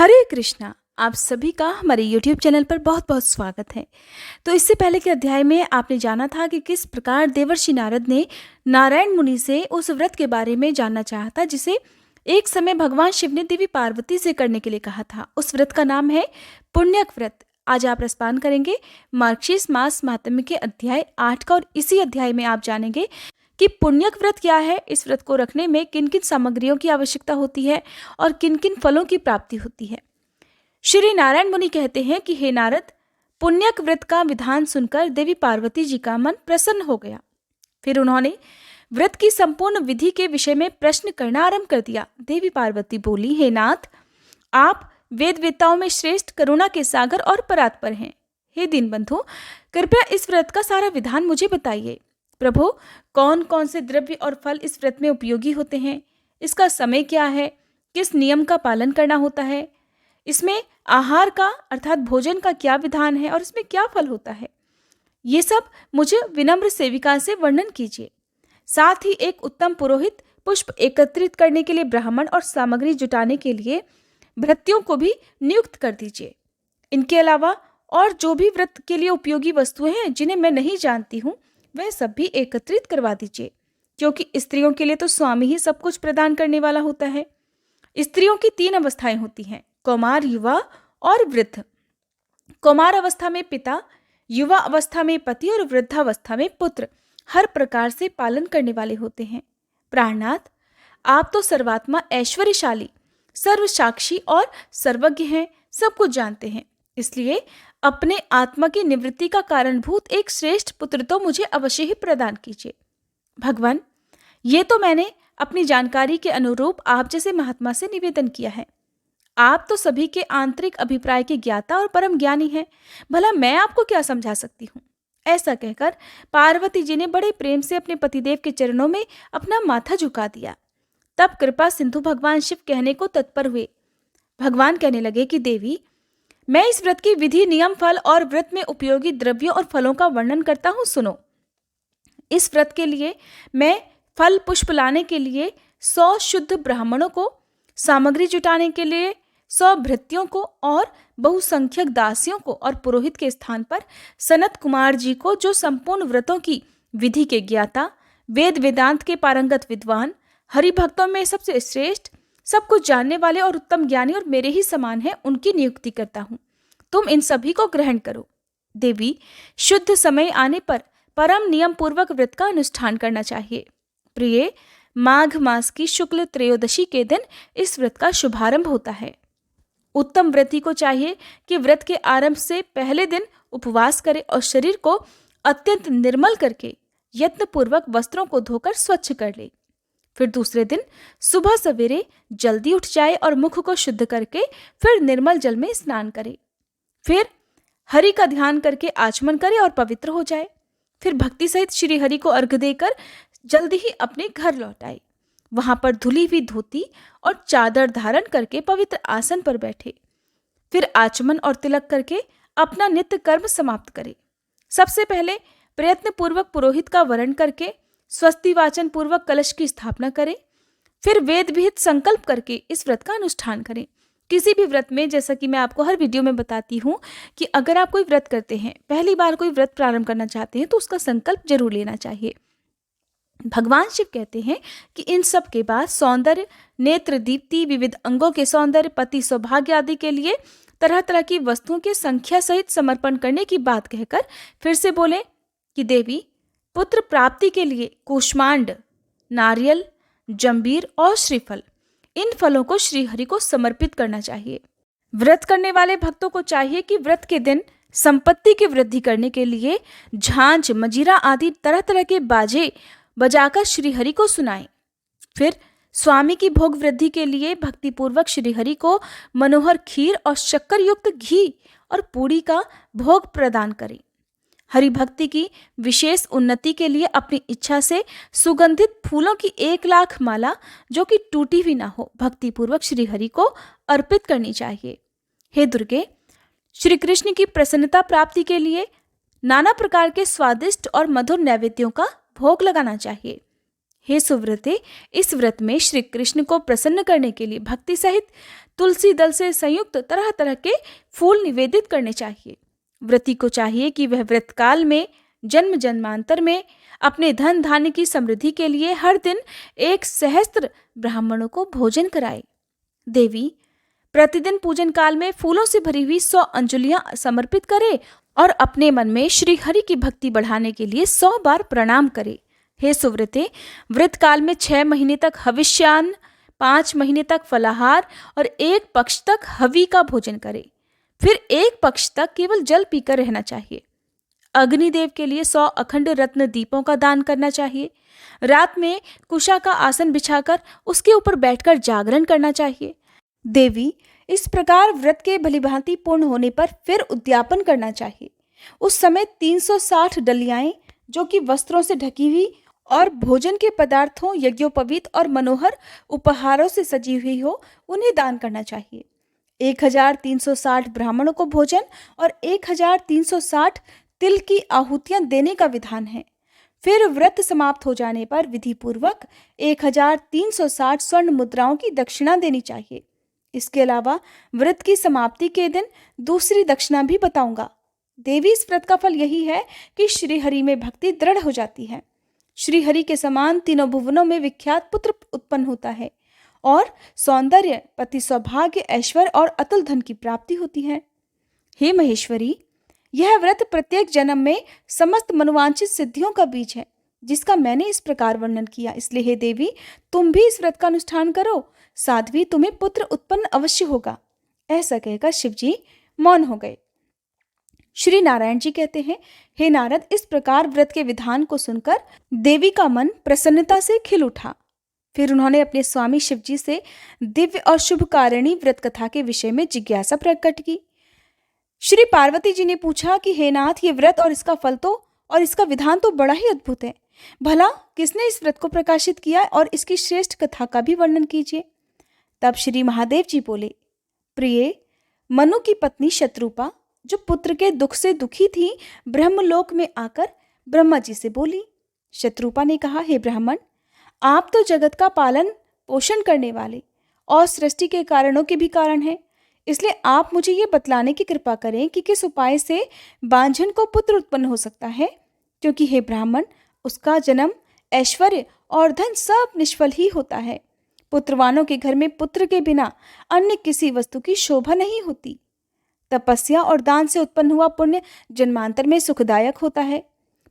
हरे कृष्णा। आप सभी का हमारे YouTube चैनल पर बहुत बहुत स्वागत है। तो इससे पहले के अध्याय में आपने जाना था कि किस प्रकार देवर्षि नारद ने नारायण मुनि से उस व्रत के बारे में जानना चाहा था जिसे एक समय भगवान शिव ने देवी पार्वती से करने के लिए कहा था। उस व्रत का नाम है पुण्यक व्रत। आज आप रसपान करेंगे मार्गशीर्ष मास महात्म्य के अध्याय 8 का, और इसी अध्याय में आप जानेंगे कि पुण्यक व्रत क्या है, इस व्रत को रखने में किन किन सामग्रियों की आवश्यकता होती है और किन किन फलों की प्राप्ति होती है। श्री नारायण मुनि कहते हैं कि हे नारद, पुण्यक व्रत का विधान सुनकर देवी पार्वती जी का मन प्रसन्न हो गया। फिर उन्होंने व्रत की संपूर्ण विधि के विषय में प्रश्न करना आरंभ कर दिया। देवी पार्वती बोली, हे नाथ, आप वेद वेताओं में श्रेष्ठ, करुणा के सागर और परात्पर हैं। हे दीनबंधु, कृपया इस व्रत का सारा विधान मुझे बताइए। प्रभु, कौन कौन से द्रव्य और फल इस व्रत में उपयोगी होते हैं, इसका समय क्या है, किस नियम का पालन करना होता है, इसमें आहार का अर्थात भोजन का क्या विधान है और इसमें क्या फल होता है, ये सब मुझे विनम्र सेविका से वर्णन कीजिए। साथ ही एक उत्तम पुरोहित, पुष्प एकत्रित करने के लिए ब्राह्मण और सामग्री जुटाने के लिए भृत्यों को भी नियुक्त कर दीजिए। इनके अलावा और जो भी व्रत के लिए उपयोगी वस्तुएं हैं जिन्हें मैं नहीं जानती हूँ, वह सब भी एकत्रित करवा दीजिए, क्योंकि स्त्रियों के लिए तो स्वामी ही सब कुछ प्रदान करने वाला होता है। स्त्रियों की 3 अवस्थाएं होती हैं, कौमार, युवा और वृद्ध। कौमार अवस्था में पिता, युवा अवस्था में पति और वृद्धावस्था में पुत्र हर प्रकार से पालन करने वाले होते हैं। प्राणनाथ, आप तो सर्वात्मा, ऐश्वर्यशाली, सर्वसाक्षी और सर्वज्ञ हैं, सब कुछ जानते हैं। इसलिए अपने आत्मा की निवृत्ति का कारणभूत एक श्रेष्ठ पुत्र तो मुझे अवश्य ही प्रदान कीजिए। भगवान, ये तो मैंने अपनी जानकारी के अनुरूप आप जैसे महात्मा से निवेदन किया है। आप तो सभी के आंतरिक अभिप्राय के ज्ञाता और परम ज्ञानी हैं, भला मैं आपको क्या समझा सकती हूँ। ऐसा कहकर पार्वती जी ने बड़े प्रेम से अपने पतिदेव के चरणों में अपना माथा झुका दिया। तब कृपा सिंधु भगवान शिव कहने को तत्पर हुए। भगवान कहने लगे कि देवी, मैं इस व्रत की विधि, नियम, फल और व्रत में उपयोगी द्रव्यों और फलों का वर्णन करता हूँ, सुनो। इस व्रत के लिए मैं फल पुष्प लाने के लिए 100 शुद्ध ब्राह्मणों को, सामग्री जुटाने के लिए 100 भृत्यों को और बहुसंख्यक दासियों को, और पुरोहित के स्थान पर सनत कुमार जी को, जो संपूर्ण व्रतों की विधि के ज्ञाता, वेद वेदांत के पारंगत विद्वान, हरिभक्तों में सबसे श्रेष्ठ, सब कुछ जानने वाले और उत्तम ज्ञानी और मेरे ही समान है, उनकी नियुक्ति करता हूँ। तुम इन सभी को ग्रहण करो। देवी, शुद्ध समय आने पर परम नियम पूर्वक व्रत का अनुष्ठान करना चाहिए। प्रिय, माघ मास की शुक्ल त्रयोदशी के दिन इस व्रत का शुभारंभ होता है। उत्तम व्रती को चाहिए कि व्रत के आरंभ से पहले दिन उपवास करे और शरीर को अत्यंत निर्मल करके यत्नपूर्वक वस्त्रों को धोकर स्वच्छ कर ले। फिर दूसरे दिन सुबह सवेरे जल्दी उठ जाए और मुख को शुद्ध करके फिर निर्मल जल में स्नान करे। फिर हरि का ध्यान करके आचमन करे और पवित्र हो जाए। फिर भक्ति सहित श्री हरि को अर्घ्य देकर जल्दी ही अपने घर लौट आए। वहां पर धुली हुई धोती और चादर धारण करके पवित्र आसन पर बैठे। फिर आचमन और तिलक करके अपना नित्य कर्म समाप्त करे। सबसे पहले प्रयत्न पूर्वक पुरोहित का वरण करके स्वस्ति वाचन पूर्वक कलश की स्थापना करें। फिर वेद विहित संकल्प करके इस व्रत का अनुष्ठान करें। किसी भी व्रत में, जैसा कि मैं आपको हर वीडियो में बताती हूँ, कि अगर आप कोई व्रत करते हैं, पहली बार कोई व्रत प्रारंभ करना चाहते हैं, तो उसका संकल्प जरूर लेना चाहिए। भगवान शिव कहते हैं कि इन सब के बाद सौंदर्य, नेत्र दीप्ति, विविध अंगों के सौंदर्य, पति सौभाग्य आदि के लिए तरह तरह की वस्तुओं के संख्या सहित समर्पण करने की बात कहकर फिर से बोले कि देवी, पुत्र प्राप्ति के लिए कूष्मांड, नारियल, जंबीर और श्रीफल, इन फलों को श्रीहरि को समर्पित करना चाहिए। व्रत करने वाले भक्तों को चाहिए कि व्रत के दिन संपत्ति की वृद्धि करने के लिए झांझ, मजीरा आदि तरह तरह के बाजे बजाकर श्रीहरि को सुनाएं। फिर स्वामी की भोग वृद्धि के लिए भक्तिपूर्वक श्रीहरि को मनोहर खीर और शक्कर युक्त घी और पूड़ी का भोग प्रदान करें। हरि भक्ति की विशेष उन्नति के लिए अपनी इच्छा से सुगंधित फूलों की 1,00,000 माला, जो कि टूटी भी ना हो, भक्तिपूर्वक श्री हरि को अर्पित करनी चाहिए। हे दुर्गे, श्री कृष्ण की प्रसन्नता प्राप्ति के लिए नाना प्रकार के स्वादिष्ट और मधुर नैवेद्यों का भोग लगाना चाहिए। हे सुव्रते, इस व्रत में श्री कृष्ण को प्रसन्न करने के लिए भक्ति सहित तुलसी दल से संयुक्त तरह तरह के फूल निवेदित करने चाहिए। व्रती को चाहिए कि वह व्रत काल में जन्म जन्मांतर में अपने धन धान्य की समृद्धि के लिए हर दिन 1 सहस्त्र ब्राह्मणों को भोजन कराए। देवी, प्रतिदिन पूजन काल में फूलों से भरी हुई 100 अंजलियां समर्पित करे और अपने मन में श्री हरि की भक्ति बढ़ाने के लिए 100 बार प्रणाम करे। हे सुव्रते, व्रत काल में 6 महीने तक हविष्यान्न, 5 महीने तक फलाहार और 1 पक्ष तक हवि का भोजन करे। फिर 1 पक्ष तक केवल जल पीकर रहना चाहिए। अग्निदेव के लिए 100 अखंड रत्न दीपों का दान करना चाहिए। रात में कुशा का आसन बिछाकर उसके ऊपर बैठकर जागरण करना चाहिए। देवी, इस प्रकार व्रत के भलीभांति पूर्ण होने पर फिर उद्यापन करना चाहिए। उस समय 360 डलियाएं जो कि वस्त्रों से ढकी हुई और भोजन के पदार्थों, यज्ञोपवीत और मनोहर उपहारों से सजी हुई हो, उन्हें दान करना चाहिए। 1360 ब्राह्मणों को भोजन और 1360 तिल की आहुतियां देने का विधान है। फिर व्रत समाप्त हो जाने पर विधि पूर्वक 1360 स्वर्ण मुद्राओं की दक्षिणा देनी चाहिए। इसके अलावा व्रत की समाप्ति के दिन दूसरी दक्षिणा भी बताऊंगा। देवी, इस व्रत का फल यही है कि श्री हरि में भक्ति दृढ़ हो जाती है। श्री हरि के समान तीनों भुवनों में विख्यात पुत्र उत्पन्न होता है और सौंदर्य, पति, सौभाग्य, ऐश्वर्य और अतुल धन की प्राप्ति होती है। हे महेश्वरी, यह व्रत प्रत्येक जन्म में समस्त मनोवांछित सिद्धियों का बीज है, जिसका मैंने इस प्रकार वर्णन किया। इसलिए हे देवी, तुम भी इस व्रत का अनुष्ठान करो, साध्वी तुम्हें पुत्र उत्पन्न अवश्य होगा। ऐसा कहकर शिवजी मौन हो गए। श्री नारायण जी कहते हैं, हे नारद, इस प्रकार व्रत के विधान को सुनकर देवी का मन प्रसन्नता से खिल उठा। फिर उन्होंने अपने स्वामी शिवजी से दिव्य और शुभकारिणी व्रत कथा के विषय में जिज्ञासा प्रकट की। श्री पार्वती जी ने पूछा कि हे नाथ, ये व्रत और इसका फल तो और इसका विधान तो बड़ा ही अद्भुत है। भला किसने इस व्रत को प्रकाशित किया और इसकी श्रेष्ठ कथा का भी वर्णन कीजिए। तब श्री महादेव जी बोले, प्रिय, मनु की पत्नी शत्रुपा, जो पुत्र के दुख से दुखी थी, ब्रह्मलोक में आकर ब्रह्मा जी से बोली। शत्रुपा ने कहा, हे ब्राह्मण, आप तो जगत का पालन पोषण करने वाले और सृष्टि के कारणों के भी कारण हैं। इसलिए आप मुझे ये बतलाने की कृपा करें कि किस उपाय से बांझन को पुत्र उत्पन्न हो सकता है, क्योंकि हे ब्राह्मण, उसका जन्म, ऐश्वर्य और धन सब निष्फल ही होता है। पुत्रवानों के घर में पुत्र के बिना अन्य किसी वस्तु की शोभा नहीं होती। तपस्या और दान से उत्पन्न हुआ पुण्य जन्मांतर में सुखदायक होता है,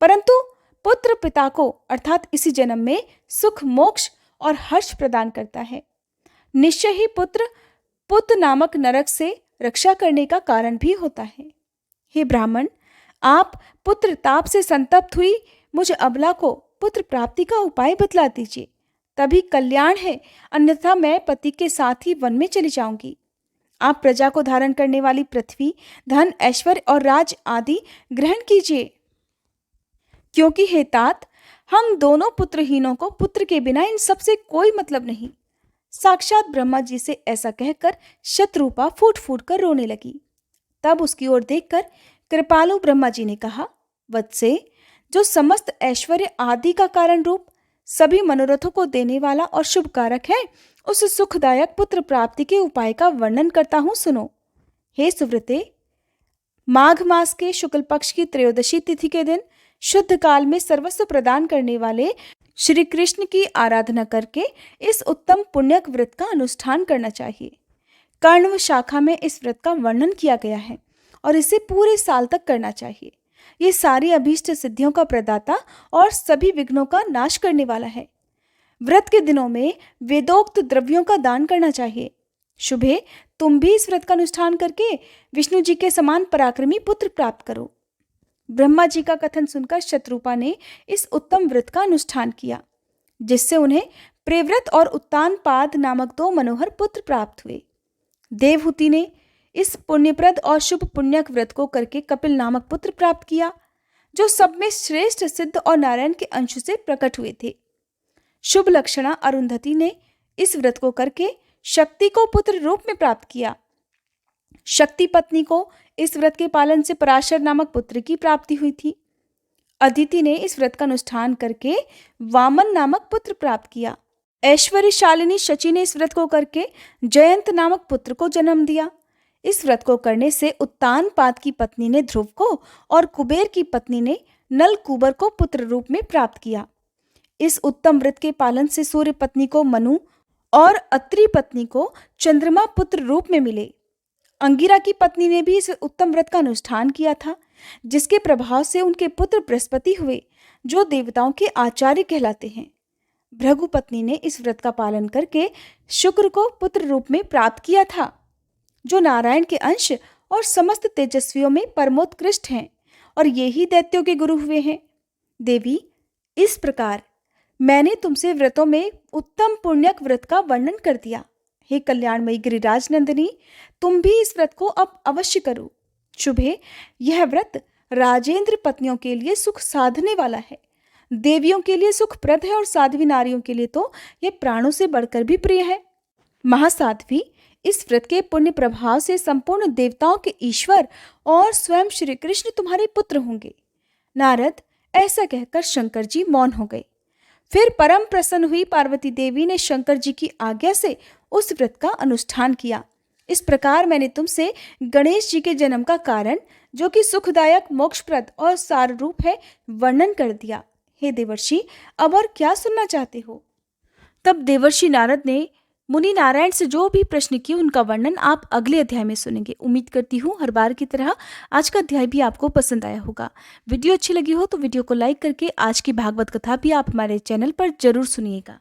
परंतु पुत्र पिता को अर्थात इसी जन्म में सुख, मोक्ष और हर्ष प्रदान करता है। निश्चय ही पुत्र पुत नामक नरक से रक्षा करने का कारण भी होता है। हे ब्राह्मण, आप पुत्र ताप से संतप्त हुई मुझे अबला को पुत्र प्राप्ति का उपाय बतला दीजिए, तभी कल्याण है, अन्यथा मैं पति के साथ ही वन में चली जाऊंगी। आप प्रजा को धारण करने वाली पृथ्वी, धन, ऐश्वर्य और राज आदि ग्रहण कीजिए, क्योंकि हे तात, हम दोनों पुत्रहीनों को पुत्र के बिना इन सबसे कोई मतलब नहीं। साक्षात ब्रह्मा जी से ऐसा कहकर शत्रुपा फूट फूट कर रोने लगी। तब उसकी ओर देखकर कृपालु ब्रह्मा जी ने कहा, वत्से, जो समस्त ऐश्वर्य आदि का कारण रूप, सभी मनोरथों को देने वाला और शुभ कारक है, उस सुखदायक पुत्र प्राप्ति के उपाय का वर्णन करता हूं, सुनो। हे सुव्रते, माघ मास के शुक्ल पक्ष की त्रयोदशी तिथि के दिन शुद्ध काल में सर्वस्व प्रदान करने वाले श्री कृष्ण की आराधना करके इस उत्तम पुण्यक व्रत का अनुष्ठान करना चाहिए। कर्णव शाखा में इस व्रत का वर्णन किया गया है और इसे पूरे साल तक करना चाहिए। ये सारी अभीष्ट सिद्धियों का प्रदाता और सभी विघ्नों का नाश करने वाला है। व्रत के दिनों में वेदोक्त द्रव्यों का दान करना चाहिए। शुभे, तुम भी इस व्रत का अनुष्ठान करके विष्णु जी के समान पराक्रमी पुत्र प्राप्त करो। ब्रह्मा जी का कथन सुनकर शत्रुपा ने इस उत्तम व्रत का अनुष्ठान किया, जिससे उन्हें प्रेव्रत और उत्तानपाद नामक 2 मनोहर पुत्र प्राप्त हुए। देवहूति ने इस पुण्यप्रद और शुभ पुण्यक व्रत को करके कपिल नामक पुत्र प्राप्त किया, जो सब में श्रेष्ठ, सिद्ध और नारायण के अंश से प्रकट हुए थे। शुभ लक्षणा अरुंधति ने इस व्रत को करके शक्ति को पुत्र रूप में प्राप्त किया। शक्ति पत्नी को इस व्रत के पालन से पराशर नामक पुत्र की प्राप्ति हुई थी। अदिति ने इस व्रत का अनुष्ठान करके वामन नामक पुत्र प्राप्त किया। ऐश्वर्यशालिनी शची ने इस व्रत को करके जयंत नामक पुत्र को जन्म दिया। इस व्रत को करने से उत्तानपाद की पत्नी ने ध्रुव को और कुबेर की पत्नी ने नलकूबर को पुत्र रूप में प्राप्त किया। इस उत्तम व्रत के पालन से सूर्य पत्नी को मनु और अत्रि पत्नी को चंद्रमा पुत्र रूप में मिले। अंगिरा की पत्नी ने भी इस उत्तम व्रत का अनुष्ठान किया था, जिसके प्रभाव से उनके पुत्र बृहस्पति हुए, जो देवताओं के आचार्य कहलाते हैं। भृगु पत्नी ने इस व्रत का पालन करके शुक्र को पुत्र रूप में प्राप्त किया था, जो नारायण के अंश और समस्त तेजस्वियों में परमोत्कृष्ट हैं, और ये ही दैत्यों के गुरु हुए हैं। देवी, इस प्रकार मैंने तुमसे व्रतों में उत्तम पुण्यक व्रत का वर्णन कर दिया। हे कल्याणमयी गिरिराज नंदिनी, तुम भी इस व्रत को अब अवश्य करो। शुभे, यह व्रत राजेंद्र पत्नियों के लिए सुख साधने वाला है, देवियों के लिए सुखप्रद है, और साध्वी नारियों के लिए तो यह प्राणों से बढ़कर भी प्रिय है। महासाध्वी, इस व्रत के पुण्य प्रभाव से संपूर्ण देवताओं के ईश्वर और स्वयं श्री कृष्ण तुम्हारे पुत्र होंगे। नारद ऐसा कहकर शंकर जी मौन हो गए। फिर परम प्रसन्न हुई पार्वती देवी ने शंकर जी की आज्ञा से उस व्रत का अनुष्ठान किया। इस प्रकार मैंने तुमसे गणेश जी के जन्म का कारण, जो कि सुखदायक, मोक्षप्रद और सार रूप है, वर्णन कर दिया। हे देवर्षि, अब और क्या सुनना चाहते हो? तब देवर्षि नारद ने मुनि नारायण से जो भी प्रश्न किए, उनका वर्णन आप अगले अध्याय में सुनेंगे। उम्मीद करती हूँ हर बार की तरह आज का अध्याय भी आपको पसंद आया होगा। वीडियो अच्छी लगी हो तो वीडियो को लाइक करके आज की भागवत कथा भी आप हमारे चैनल पर जरूर सुनिएगा।